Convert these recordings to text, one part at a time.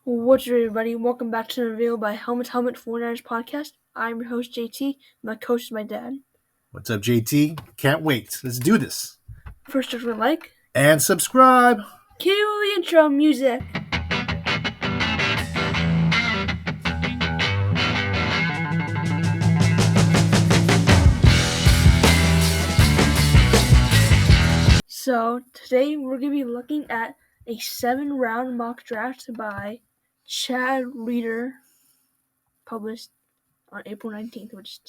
What's up, everybody? Welcome back to the Reveal by Helmet 49ers podcast. I'm your host, JT. My coach is my dad. What's up, JT? Can't wait. Let's do this. First, just like and subscribe. Cue the intro music. So, today we're going to be looking at a 7-round mock draft by Chad Reeder, published on April 19th, which is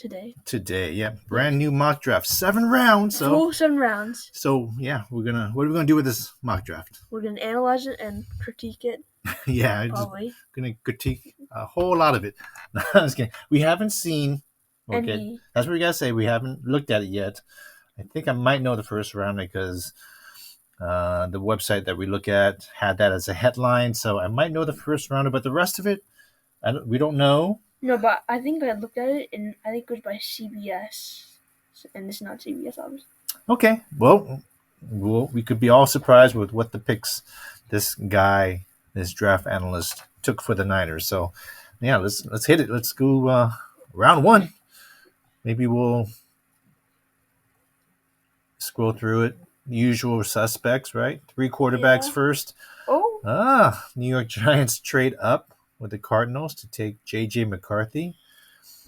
today. Yeah. Brand new mock draft. 7 rounds. Full 7 rounds. So, yeah, what are we going to do with this mock draft? We're going to analyze it and critique it. Yeah, probably. Just going to critique a whole lot of it. No, I'm just kidding. We haven't seen... Okay, that's what we got to say. We haven't looked at it yet. I think I might know the first round because the website that we look at had that as a headline. So I might know the first round, but the rest of it, we don't know. No, but I think I looked at it, and I think it was by CBS, and it's not CBS, obviously. Okay, well, we could be all surprised with what the picks this guy, this draft analyst, took for the Niners. So, yeah, let's hit it. Let's go round 1. Maybe we'll scroll through it. Usual suspects, right? 3 quarterbacks first. New York Giants trade up with the Cardinals to take J.J. McCarthy.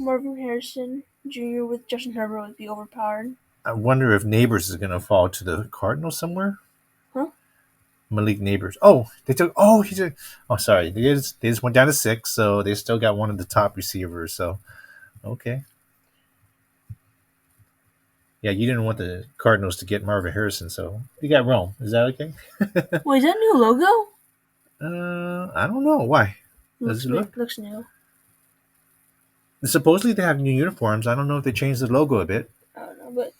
Marvin Harrison Jr. with Justin Herbert would be overpowered. I wonder if Neighbors is going to fall to the Cardinals somewhere. Huh? Malik Neighbors. Oh, they took. Oh, he took. Oh, sorry. They just went down to 6, so they still got one of the top receivers. So, okay. Yeah, you didn't want the Cardinals to get Marvin Harrison, so you got Rome. Is that okay? Wait, is that a new logo? I don't know. Why? Looks new. Supposedly they have new uniforms. I don't know if they changed the logo a bit. I don't know, but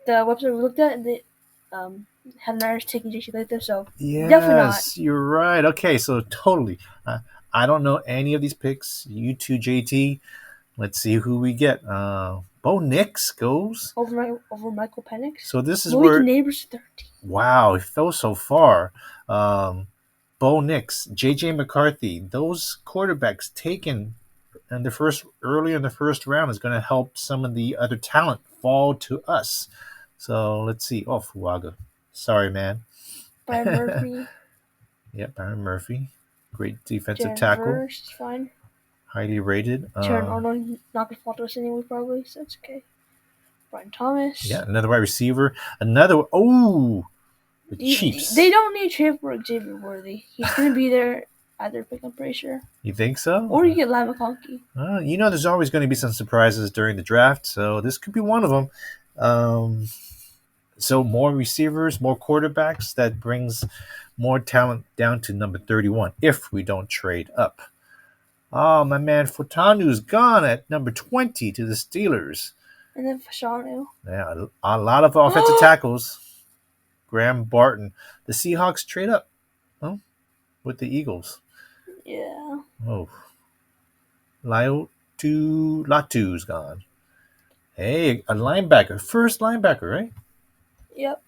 the website we looked at, they have Niners taking JC Latham, so yes, definitely not. You're right. Okay, so totally. I don't know any of these picks. You two, JT. Let's see who we get. Bo Nix goes over Michael Penix. So this is Malik where Neighbors 13. Wow, it fell so far. Bo Nix, J.J. McCarthy, those quarterbacks taken early in the first round is going to help some of the other talent fall to us. So let's see. Oh, Fuaga. Sorry, man. Byron Murphy. Byron Murphy. Great defensive Jared tackle. Verse, fine. Highly rated. Jaron Arnold not going to fall to us anyway, probably, so that's okay. Brian Thomas. Yeah, another wide receiver. The Chiefs. They don't need trade for Xavier Worthy. He's going to be there at their pick, I'm pretty sure. You think so? Or you get Lyle McConkey. There's always going to be some surprises during the draft, so this could be one of them. So more receivers, more quarterbacks, that brings more talent down to number 31 if we don't trade up. Oh, my man Fotanu's gone at number 20 to the Steelers. And then Fashanu. Yeah, a lot of offensive tackles. Graham Barton. The Seahawks trade up with the Eagles. Yeah. Oh. Latu's gone. Hey, a linebacker. First linebacker, right? Yep.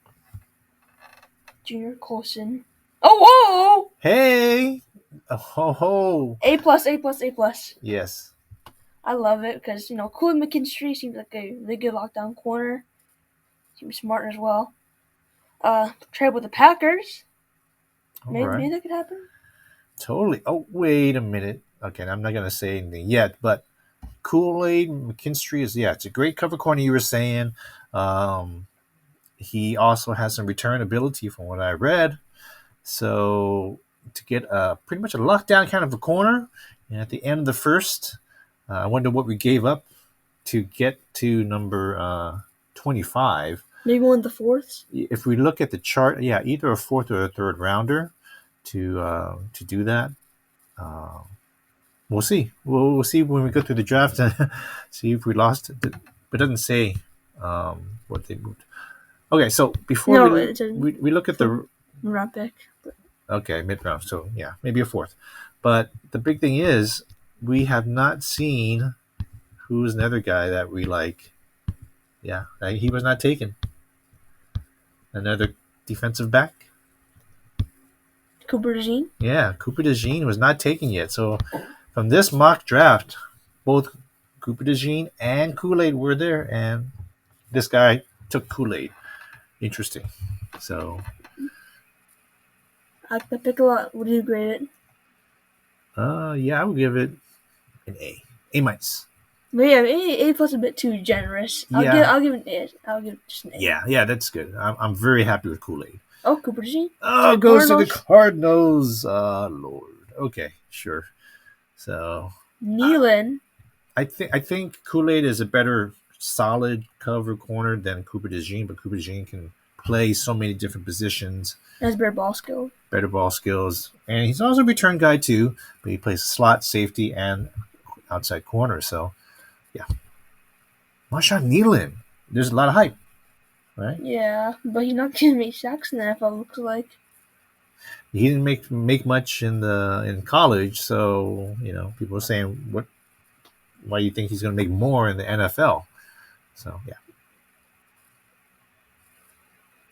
Junior Colson. Oh, whoa! Hey! Oh. A+. Yes. I love it because, Cooley McKinstry seems like a really good lockdown corner. Seems smart as well. Trade with the Packers. Maybe that could happen. Totally. Oh, wait a minute. Okay, I'm not going to say anything yet, but Kool-Aid McKinstry it's a great cover corner you were saying. He also has some return ability from what I read. So to get pretty much a lockdown kind of a corner, and at the end of the first, I wonder what we gave up to get to number 25. Maybe one of the fourths? If we look at the chart, either a fourth or a third rounder to do that. We'll see. We'll see when we go through the draft and see if we lost it. But it doesn't say what they moved. Okay, so before we look at the round pick. Okay, mid-round. So, maybe a fourth. But the big thing is we have not seen who's another guy that we like. Yeah, he was not taken. Another defensive back. Cooper DeJean. Yeah, Cooper DeJean was not taken yet. So from this mock draft, both Cooper DeJean and Kool-Aid were there, and this guy took Kool-Aid. Interesting. So I like the pick a lot. What do you grade it? yeah, I would give it an A minus. But yeah, A plus a bit too generous. Yeah. I'll give it an A. I'll give it just an A. Yeah, that's good. I'm very happy with Kool-Aid. Oh, Cooper DeJean. Oh, goes to the Cardinals. Lord. Okay, sure. So Nealon. I think Kool-Aid is a better solid cover corner than Cooper DeJean, but Cooper DeJean can play so many different positions. Has better ball skill. Better ball skills. And he's also a return guy too, but he plays slot, safety, and outside corner. So, yeah. Marshawn Nealon. There's a lot of hype, right? Yeah, but he's not going to make sacks in the NFL, looks like. He didn't make much in college, so, people are saying, why do you think he's going to make more in the NFL? So, yeah.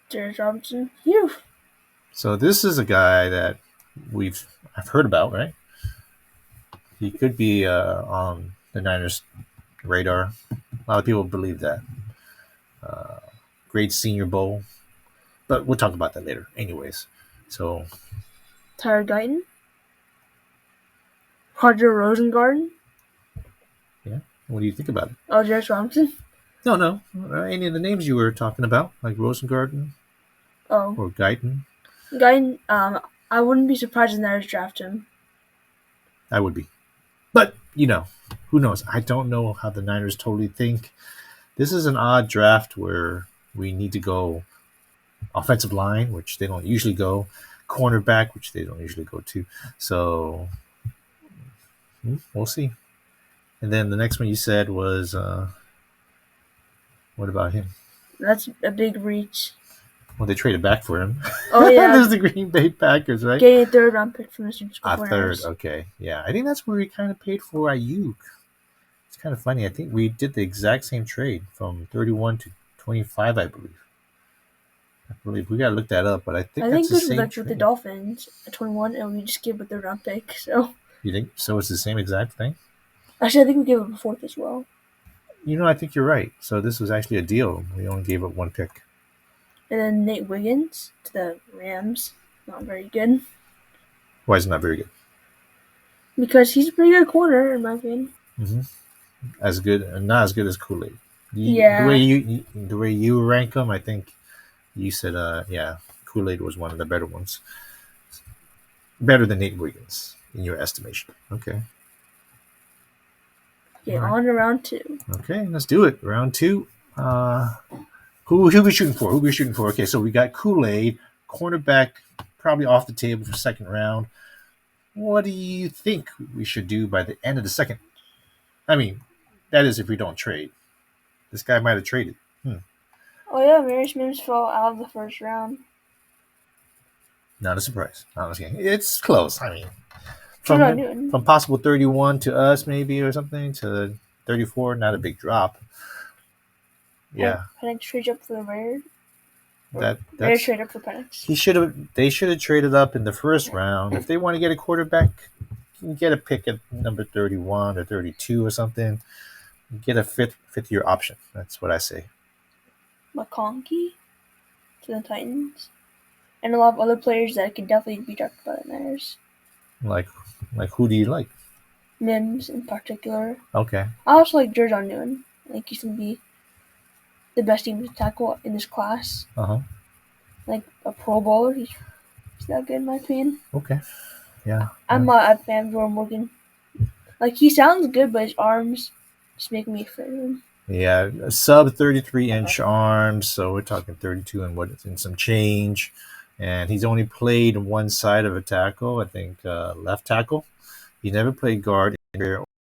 Jared Robinson. Phew. So this is a guy that I've heard about, right? He could be on the Niners' radar. A lot of people believe that. Great Senior Bowl, but we'll talk about that later. Anyways, so Tyler Guyton. Roger Rosengarten. Yeah, what do you think about it? Oh, Jared Robinson. No. Any of the names you were talking about, like Rosengarten or Guyton? Guyton. I wouldn't be surprised if the Niners draft him. I would be, but who knows? I don't know how the Niners totally think. This is an odd draft where we need to go offensive line, which they don't usually go, cornerback, which they don't usually go to. So we'll see. And then the next one you said was, what about him? That's a big reach. Well, they traded back for him. Oh, yeah. There's the Green Bay Packers, right? Getting a third-round pick from the San Francisco 49ers. Third, okay. Yeah, I think that's where we kind of paid for Ayuk. It's kind of funny. I think we did the exact same trade from 31 to 25, I believe. We got to look that up, but I think that's the same trade. With the Dolphins at 21, and we just gave a third-round pick. So you think so? It's the same exact thing? Actually, I think we gave up a fourth as well. I think you're right. So this was actually a deal. We only gave up one pick. And then Nate Wiggins to the Rams. Not very good. Why is it not very good? Because he's a pretty good corner, in my opinion. Mm-hmm. As good, not as good as Kool-Aid. Yeah. The way you rank them, I think you said, Kool-Aid was one of the better ones. Better than Nate Wiggins, in your estimation. Okay. Okay, on to round 2. Okay, let's do it. Round 2. Who are we shooting for? Okay, so we got Kool-Aid, cornerback, probably off the table for second round. What do you think we should do by the end of the second? I mean, that is if we don't trade. This guy might have traded. Oh, yeah, Marius Mims fell out of the first round. Not a surprise. It's close. I mean, from possible 31 to us maybe or something to 34, not a big drop. Yeah. Penix trade up for the Raiders. Raiders trade up for Penix. They should have traded up in the first round. If they want to get a quarterback, you can get a pick at number 31 or 32 or something. Get a fifth year option. That's what I say. McConkey to the Titans. And a lot of other players that could definitely be drafted by the Niners. Like who do you like? Mims in particular. Okay. I also like Jerjon Newton. I think he's going to be the best team to tackle in this class. Like a Pro Bowler. He's that good in my opinion. Okay. Yeah. I'm a fan of Jordan Morgan. Like, he sounds good, but his arms just make me afraid of him. Yeah, sub 33-inch arms, so we're talking 32 and some change. And he's only played one side of a tackle, I think left tackle. He never played guard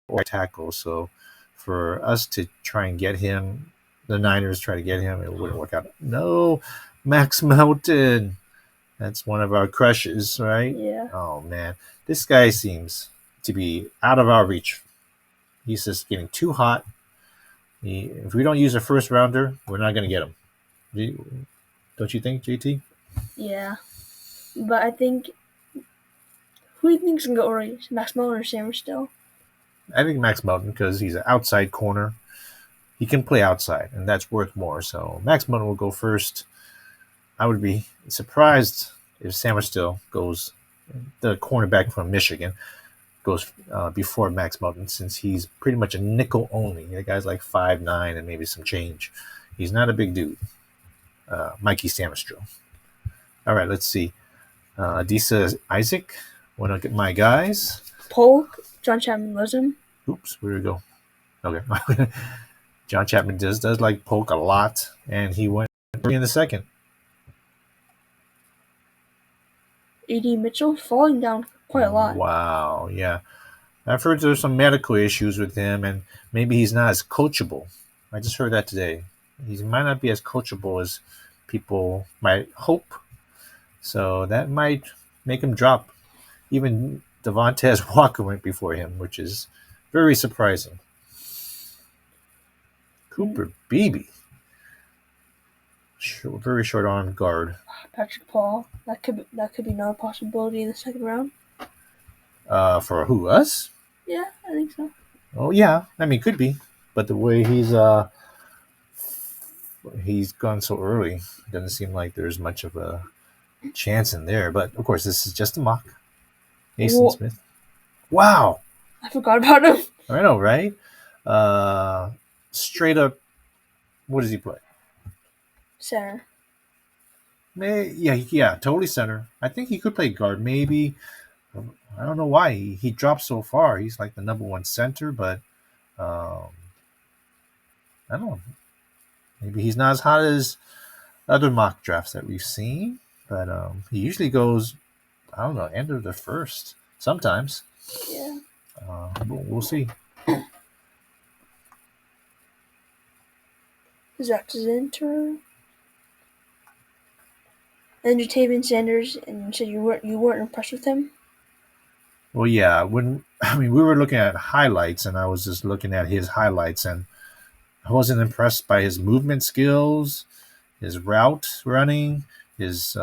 or tackle, so for us to try and get him, the Niners try to get him, it wouldn't work out. No, Max Melton. That's one of our crushes, right? Yeah. Oh, man. This guy seems to be out of our reach. He's just getting too hot. If we don't use a first rounder, we're not going to get him. Don't you think, JT? Yeah. But I think Who do you think's gonna go early? Max Melton or Sam Still? I think Max Melton because he's an outside corner. He can play outside, and that's worth more. So Max Melton will go first. I would be surprised if Samerstill goes, the cornerback from Michigan, goes before Max Melton, since he's pretty much a nickel only. The guy's like 5'9" and maybe some change. He's not a big dude. Mikey Samerstill. All right, let's see. Adisa Isaac. Want to get my guys? Polk, John Chapman loves him. Oops, where did we go? Okay. John Chapman does like Polk a lot, and he went in the second. A.D. Mitchell falling down quite a lot. Wow, yeah. I've heard there's some medical issues with him, and maybe he's not as coachable. I just heard that today. He might not be as coachable as people might hope. So that might make him drop. Even Devontae Walker went before him, which is very surprising. Cooper Beebe. Very short arm guard. Patrick Paul. That could be another possibility in the second round. For who, us? Yeah, I think so. Oh yeah, I mean could be, but the way he's gone so early, it doesn't seem like there's much of a chance in there. But of course, this is just a mock. Mason Smith. Wow, I forgot about him. I know, right? Straight up, what does he play? Center. Yeah, totally center. I think he could play guard, maybe. I don't know why he dropped so far. He's like the number one center, but I don't know. Maybe he's not as hot as other mock drafts that we've seen, but he usually goes, I don't know, end of the first sometimes. Yeah. We'll see. Zach Zinter. And Jatavian Sanders, and you said you weren't impressed with him? Well, yeah. We were looking at highlights, and I was just looking at his highlights, and I wasn't impressed by his movement skills, his route running, his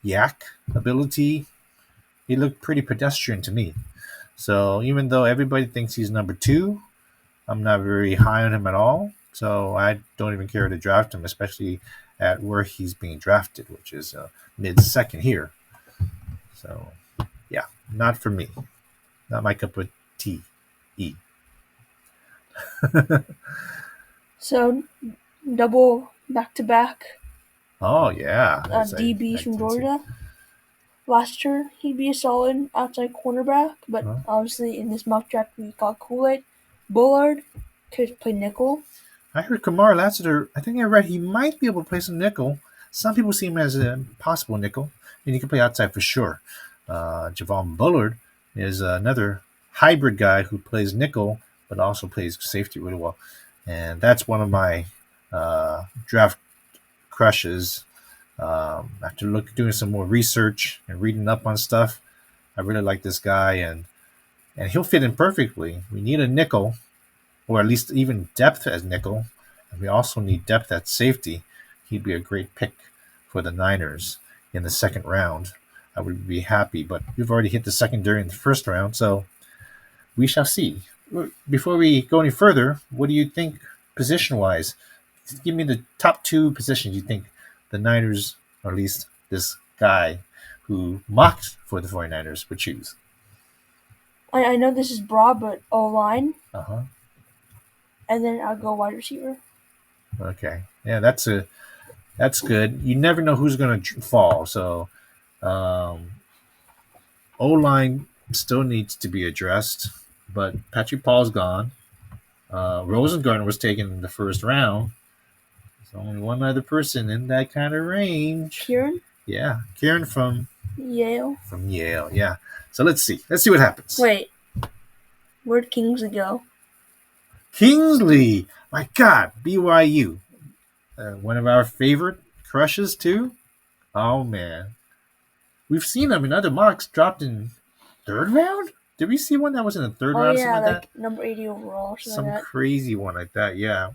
yak ability. He looked pretty pedestrian to me. So even though everybody thinks he's number 2, I'm not very high on him at all. So I don't even care to draft him, especially at where he's being drafted, which is mid-second here. So, yeah, not for me. Not my cup of tea. So, double back-to-back. Oh, yeah. DBs from Georgia. Last year, he'd be a solid outside cornerback, but obviously in this mock draft we got Kool-Aid. Bullard could play nickel. I heard Kamara Lassiter, I think I read he might be able to play some nickel. Some people see him as a possible nickel, and he can play outside for sure. Javon Bullard is another hybrid guy who plays nickel, but also plays safety really well. And that's one of my draft crushes. After doing some more research and reading up on stuff, I really like this guy, and he'll fit in perfectly. We need a nickel, or at least even depth as nickel, and we also need depth at safety. He'd be a great pick for the Niners in the second round. I would be happy, but we've already hit the secondary in the first round, so we shall see. Before we go any further, what do you think position-wise? Give me the top 2 positions you think the Niners, or at least this guy who mocked for the 49ers, would choose. I know this is broad, but O-line. Uh-huh. And then I'll go wide receiver. Okay. Yeah, that's good. You never know who's going to fall. So O-line still needs to be addressed, but Patrick Paul's gone. Rosengarten was taken in the first round. There's only one other person in that kind of range. Kieran? Yeah, Kieran from Yale. From Yale, yeah. So let's see. Let's see what happens. Wait. Where'd Kingsley go? Kingsley! My God, BYU. One of our favorite crushes, too. Oh, man. We've seen him in other mocks dropped in third round? Did we see one that was in the third round? Oh, yeah, like that? Number 80 overall. Or something like that. Crazy one like that, yeah.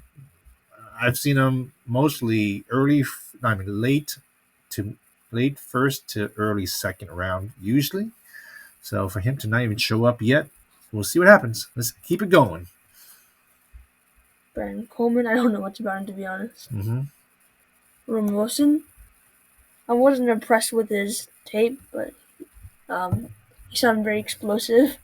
I've seen him mostly late first to early second round, usually. So for him to not even show up yet, we'll see what happens. Let's keep it going. Brandon Coleman, I don't know much about him, to be honest. Mm-hmm. Roman Wilson, I wasn't impressed with his tape, but he sounded very explosive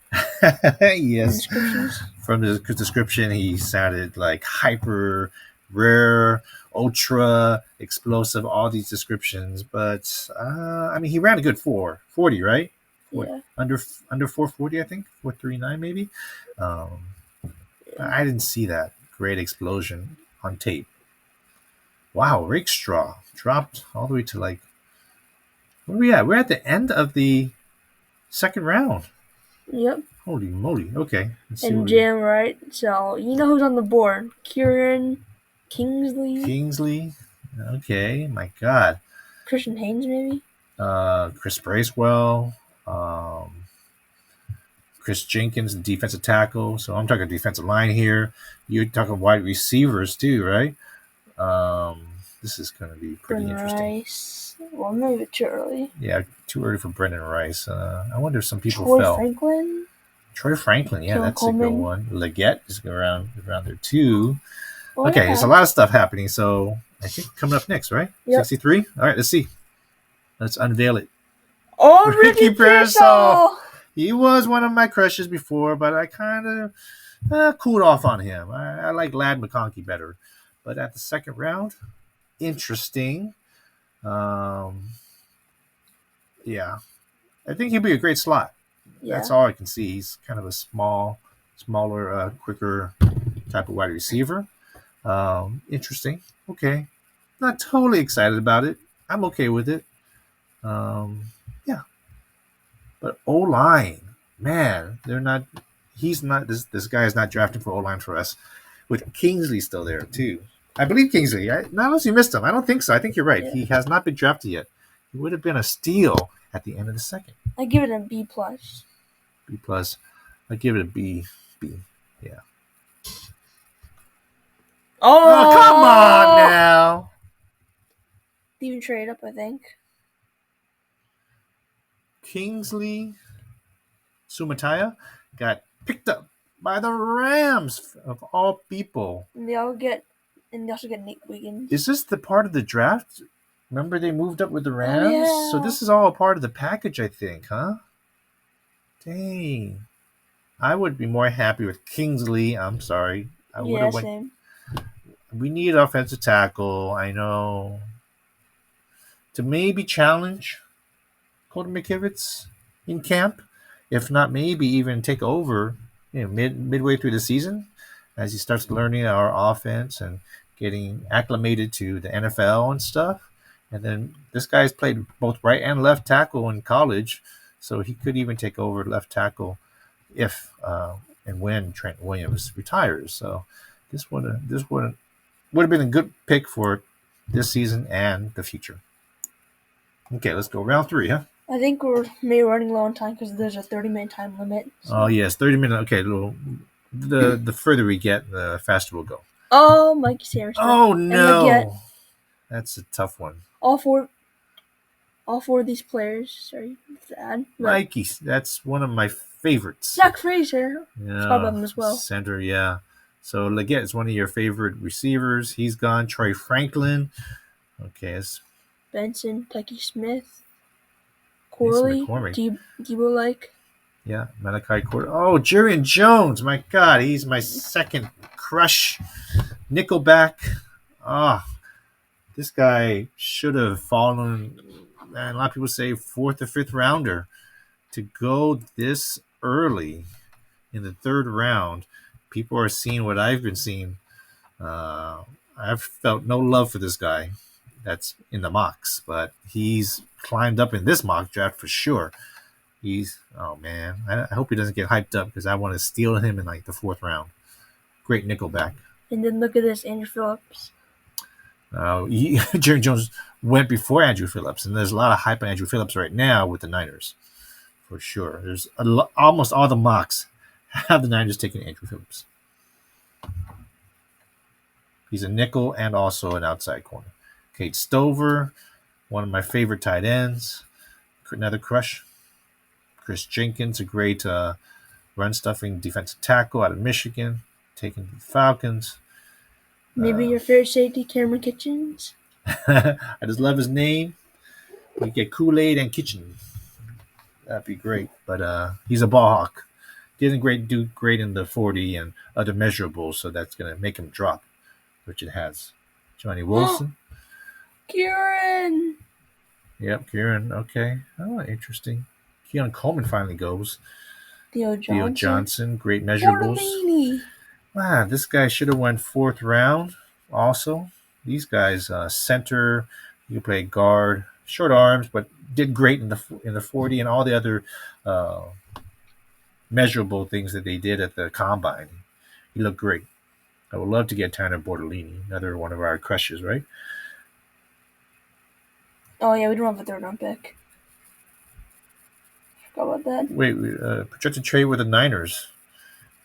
in Yes. descriptions. From the description, he sounded like hyper, rare, ultra, explosive, all these descriptions. But, I mean, he ran a good 440, right? Yeah. Under 440, I think? 439, maybe? I didn't see that great explosion on tape. Wow, Rakestraw dropped all the way to like, where are we at? We're at the end of the second round. Yep. Holy moly. Okay. Let's see And what Jam, right? So, you know who's on the board? Kieran Kingsley? Kingsley. Okay. My God. Christian Haynes, maybe? Chris Bracewell. Um, Chris Jenkins, the defensive tackle. So I'm talking defensive line here. You're talking wide receivers too, right? This is going to be pretty Brendan interesting. Rice. Well, maybe too early. Yeah, too early for Brendan Rice. I wonder if some people Troy fell. Franklin? Troy Franklin, yeah, Kellen that's a Coleman. good one. Leggett is around there too. Oh, Okay, yeah. there's a lot of stuff happening. So I think coming up next, right? Yep. 63. All right, let's see. Let's unveil it. Oh, Ricky Ricky Pearsall. Pearsall! He was one of my crushes before, but I kind of cooled off on him. I like Lad McConkey better. But at the second round, interesting. Yeah. I think he'd be a great slot. Yeah. That's all I can see. He's kind of a smaller, quicker type of wide receiver. Interesting. Okay. Not totally excited about it. I'm okay with it. Yeah. But O-line, man, they're not. He's not. This guy is not drafting for O-line for us. With Kingsley still there too. I believe Kingsley. Not unless you missed him. I don't think so. I think you're right. Yeah. He has not been drafted yet. He would have been a steal at the end of the second. I give it a B plus. B plus. I give it a B. Yeah. Oh, come on now. Even trade up, I think. Kingsley Sumataya got picked up by the Rams of all people. And they also get Nate Wiggins. Is this the part of the draft? Remember they moved up with the Rams? Yeah. So this is all a part of the package, I think, huh? Dang. I would be more happy with Kingsley. I'm sorry. I would have went. Same. We need offensive tackle. I know. To maybe challenge Colton McKivitz in camp, if not maybe even take over, midway through the season, as he starts learning our offense and getting acclimated to the NFL and stuff. And then this guy's played both right and left tackle in college, so he could even take over left tackle if and when Trent Williams retires. So this would have been a good pick for this season and the future. Okay, let's go round 3, huh? I think we're maybe running low on time because there's a 30-minute time limit. So. Oh yes, 30 minutes. Okay, the further we get, the faster we'll go. Oh, Mikey Saracen. Oh no, that's a tough one. All four of these players. Sorry, sad. Mikey, that's one of my favorites. Zach Frazier. Yeah, Forgot about him as well. Center, yeah. So Leggett is one of your favorite receivers. He's gone. Troy Franklin. Okay, it's Benson, Tucky Smith, Corley, Debo like. Yeah, Malachi Corley. Oh, Jurian Jones. My God, he's my second crush. Nickelback. This guy should have fallen. And a lot of people say 4th or 5th rounder. To go this early in the 3rd round, people are seeing what I've been seeing. I've felt no love for this guy. That's in the mocks, but he's climbed up in this mock draft for sure. Oh man, I hope he doesn't get hyped up because I want to steal him in like the 4th round. Great nickelback. And then look at this, Andrew Phillips. Jerry Jones went before Andrew Phillips, and there's a lot of hype on Andrew Phillips right now with the Niners, for sure. There's almost all the mocks have the Niners taking Andrew Phillips. He's a nickel and also an outside corner. Kate Stover, one of my favorite tight ends. Another crush. Chris Jenkins, a great run-stuffing defensive tackle out of Michigan, taking the Falcons. Maybe your favorite safety, Cameron Kitchens. I just love his name. We get Kool-Aid and Kitchen. That'd be great. But he's a ball hawk. Didn't do great in the 40 and other measurables, so that's going to make him drop, which it has. Johnny Wilson. Kieran. Yep, Kieran. Okay. Oh, interesting. Keon Coleman finally goes. Theo Johnson. Great measurables. Bortolini. Wow, this guy should have went 4th round also. These guys, center, you can play guard, short arms, but did great in the 40 and all the other measurable things that they did at the combine. He looked great. I would love to get Tanner Bortolini, another one of our crushes, right? Oh, yeah, we don't have a 3rd round pick. Forgot about that. Wait, projected trade with the Niners.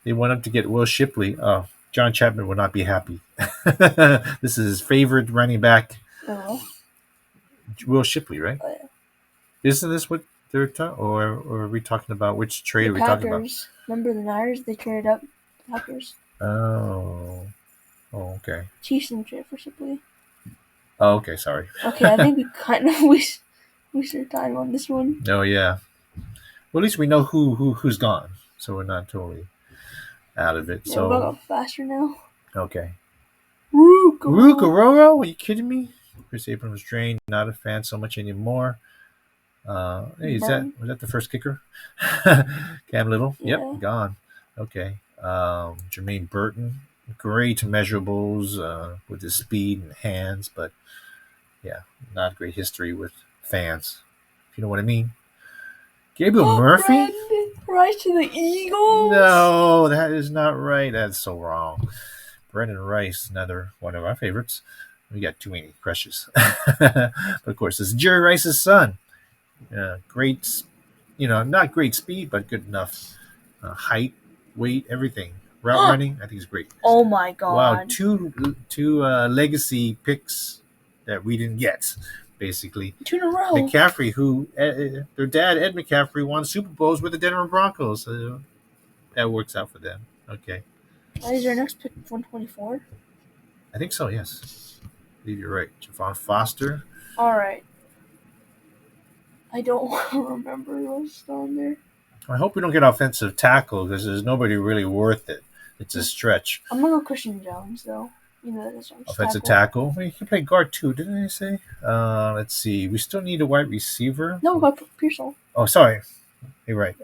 They went up to get Will Shipley. Oh, John Chapman will not be happy. This is his favorite running back. Oh. Will Shipley, right? Oh, yeah. Isn't this what they're talking? Or are we talking about which trade are we talking about? Remember the Niners? They traded up the Packers. Oh, okay. Chiefs didn't trade for Shipley. Oh, okay. Sorry. Okay, I think we kind of wasted time on this one. Oh yeah. Well, at least we know who's gone, so we're not totally out of it. Yeah, So we'll go faster now. okay. Rucaro. Are you kidding me? Chris Abrams drained. Not a fan so much anymore. Hey, was that the first kicker? Cam Little. Yeah. Yep, gone. Okay. Jermaine Burton. Great measurables with his speed and hands, but yeah, not great history with fans. If you know what I mean. Gabriel Murphy? Brandon Rice to the Eagles? No, that is not right. That's so wrong. Brendan Rice, another one of our favorites. We got too many crushes. But of course, this is Jerry Rice's son. Great, not great speed, but good enough height, weight, everything. Route running, I think is great. Oh my God! Wow, two legacy picks that we didn't get, basically. 2 in a row. McCaffrey, who their dad Ed McCaffrey won Super Bowls with the Denver Broncos, so that works out for them. Okay. Is our next pick 124? I think so. Yes. I believe you're right. Javon Foster. All right. I don't remember what's on there. I hope we don't get offensive tackle because there's nobody really worth it. It's a stretch. I'm gonna go Christian Jones though. That's offensive tackle. Well, you can play guard too, didn't I say? Let's see. We still need a wide receiver. No, we got Pearsall. Oh, sorry. You're right.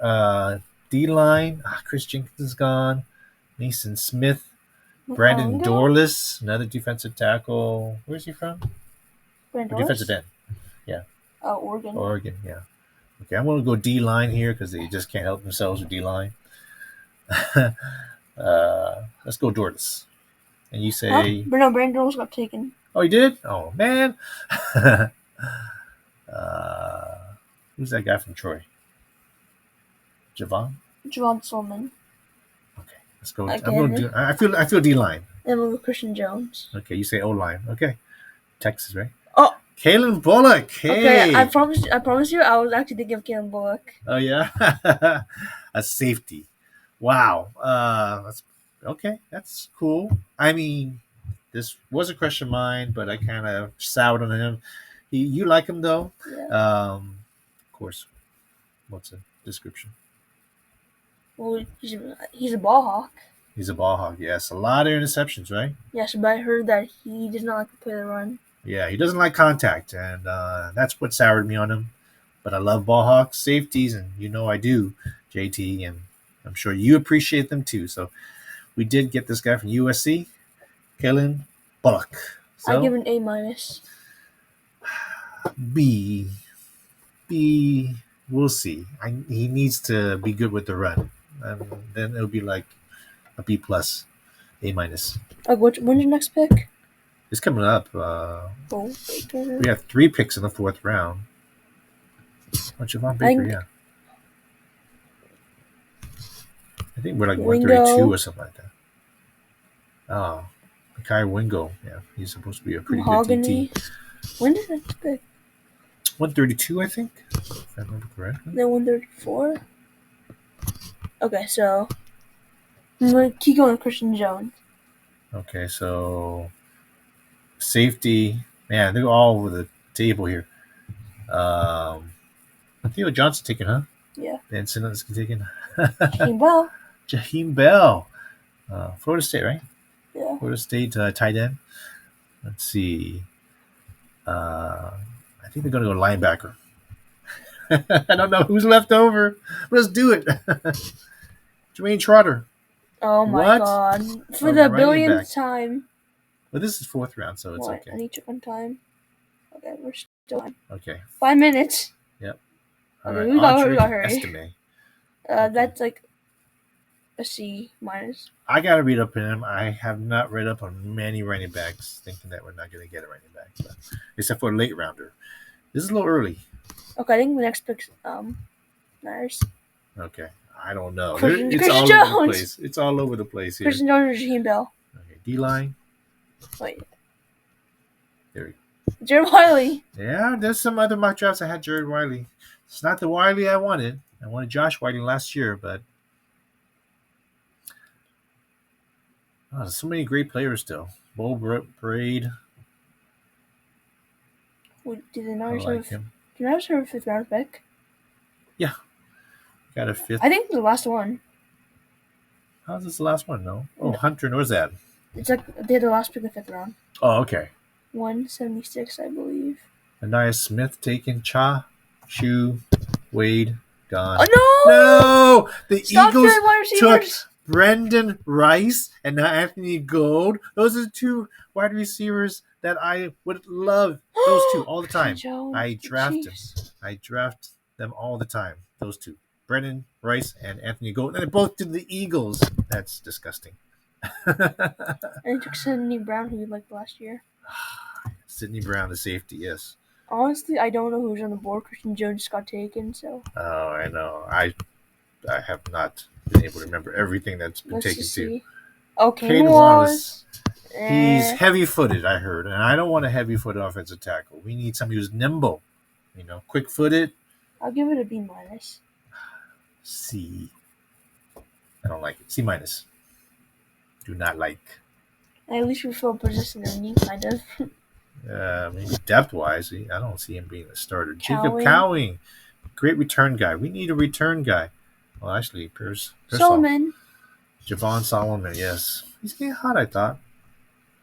D-line. Chris Jenkins is gone. Mason Smith. Brandon Dorless, another defensive tackle. Where's he from? Defensive end. Yeah. Oh, Oregon. Oregon, yeah. Okay, I'm going to go D-line here because they just can't help themselves with D-line. Let's go Dorless. And you say... But no, Brandon Dorless got taken. Oh, he did? Oh, man. Who's that guy from Troy? Javon Solomon. Okay, let's go. Again, I'm going to I feel D-line. And we'll go Christian Jones. Okay, you say O-line. Okay. Texas, right? Oh. Kalen Bullock. Hey. Okay, I promise you, I was actually thinking of Kalen Bullock. Oh, yeah? A safety. Wow. That's cool. I mean, this was a crush of mine, but I kind of soured on him. You like him, though? Yeah. Of course. What's the description? Well, he's a ball hawk. He's a ball hawk, yes. A lot of interceptions, right? Yes, but I heard that he does not like to play the run. Yeah, he doesn't like contact, and that's what soured me on him. But I love ball hawks, safeties, and I do, JT, and I'm sure you appreciate them too. So we did get this guy from USC, Kalen Bullock. So, I give an A-. B. We'll see. He needs to be good with the run, and then it'll be like a B+, A-. When's your next pick? It's coming up. We have 3 picks in the 4th round. Javon Baker, yeah. I think we're like 132 or something like that. Oh, Kai Wingo. Yeah, he's supposed to be a pretty good DT. When did that pick? 132, I think, if I remember correctly. Then 134. Okay, so I'm gonna keep going with Christian Jones. Okay, so safety, man, they're all over the table here. Theo Johnson taken, huh? Yeah. Ben Simmons taken. Jaheim Bell. Jaheim Bell, Florida State, right? Yeah. Florida State tight end. Let's see. I think they're going to go linebacker. I don't know who's left over. Let's do it. Jermaine Trotter. Oh my What? god. For A the running billionth back. time. Well, this is fourth round, so it's What? okay. I need to check on time. Okay, we're still on. Okay. 5 minutes. All Okay, right. we got Andre hurry. Estime. Okay. That's like a C minus. I got to read up on him. I have not read up on many running backs, thinking that we're not going to get a running back, but, except for a late rounder. This is a little early. Okay, I think the next pick's Niners. Okay. I don't know. Christian It's all Jones. over the place. It's all over the place here. Christian Jones or Jaheim Bell. Okay. D-line. Wait. There we go. Jared Wiley. Yeah, there's some other mock drafts that had Jared Wiley. It's not the Wiley I wanted. I wanted Josh Wiley last year, but there's so many great players still. Bo Braid. Did the I Niners like have him. the Niners have a 5th round pick? Got a 5th. I think the last one. How's this the last one? No. Oh, Hunter Norzad. It's like they had the last pick in the 5th round. Oh, okay. 176, I believe. Anaya Smith taken. Cha, Shu, Wade, gone. Oh no! No! The Stop Eagles doing wide took receivers. Brendan Rice and now Anthony Gold. Those are the two wide receivers that I would love. Those two all the time. Jones, I the draft them. Chiefs. I draft them all the time. Those two. Brendan Rice and Anthony Gold. And they both did the Eagles. That's disgusting. And they took Sidney Brown, who we liked last year. Sidney Brown, the safety, yes. Honestly, I don't know who's on the board. Christian Jones got taken, so Oh, I know. I have not been able to remember everything that's been let's taken just too. see. Okay, Cade Wallace. He's heavy-footed, I heard, and I don't want a heavy-footed offensive tackle. We need somebody who's nimble, quick-footed. I'll give it a B minus. C. I don't like it. C minus. Do not like. At least we feel position in me, kind of. Maybe depth-wise, I don't see him being a starter. Jacob Cowing. Cowing, great return guy. We need a return guy. Well, actually, Pearsall. Solomon. Javon Solomon, yes. He's getting hot, I thought.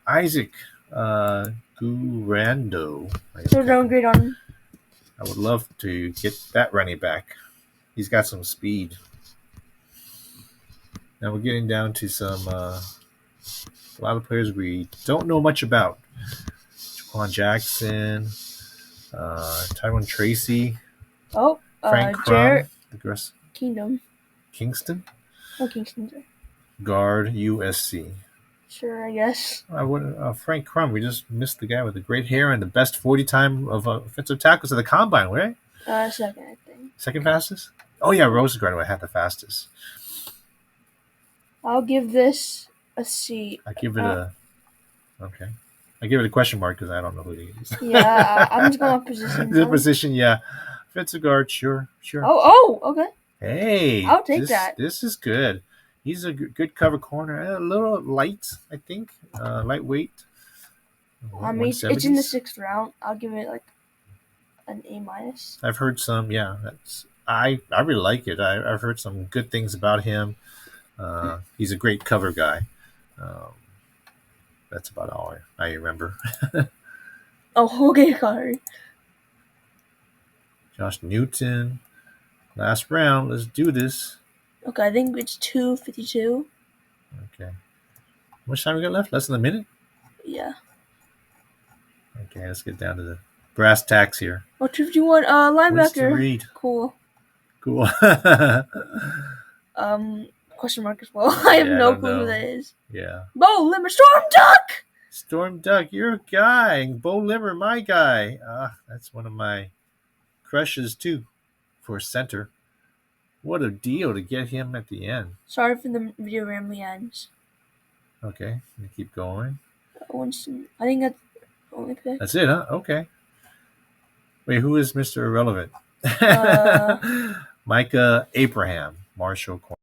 Isaac Gurando. So downgrade on. I would love to get that running back. He's got some speed. Now we're getting down to some a lot of players we don't know much about. Jaquan Jackson, Tyrone Tracy, Oh, Frank Jarrett Crum, Kingdom. Kingston, Oh, Kingston. Sorry. guard USC. Sure, I guess. Frank Crum, we just missed the guy with the great hair and the best 40 time of offensive tackles at the combine, right? Second, I think. Second fastest? Oh, yeah, Rosengren had the fastest. I'll give this a C. I give it okay. I give it a question mark because I don't know who he is. Yeah, I'm just going off position. The position, yeah. Offensive guard, sure. Oh, okay. Hey, I'll take that. This is good. He's a good cover corner. A little light, I think. Lightweight. I mean, it's in the 170s. 6th round. I'll give it like an A minus. I've heard some. Yeah, I really like it. I've heard some good things about him. He's a great cover guy. That's about all I remember. Oh, okay, sorry. Josh Newton. Last round. Let's do this. Okay, I think it's 2:52. Okay. How much time we got left? Less than a minute? Yeah. Okay, let's get down to the brass tacks here. Oh, 251. Winston Linebacker. Reed. Cool. Cool. Question mark as well. I have Yeah, I no don't clue know. who that is. Yeah. Bo Limmer, Storm Duck. Storm Duck, you're a guy. Bo Limmer, my guy. That's one of my crushes, too, for center. What a deal to get him at the end. Sorry for the video randomly ends. Okay, we keep going. Winston. I think that's the only pick. That's it, huh? Okay. Wait, who is Mr. Irrelevant? Uh, Micah Abraham, Marshall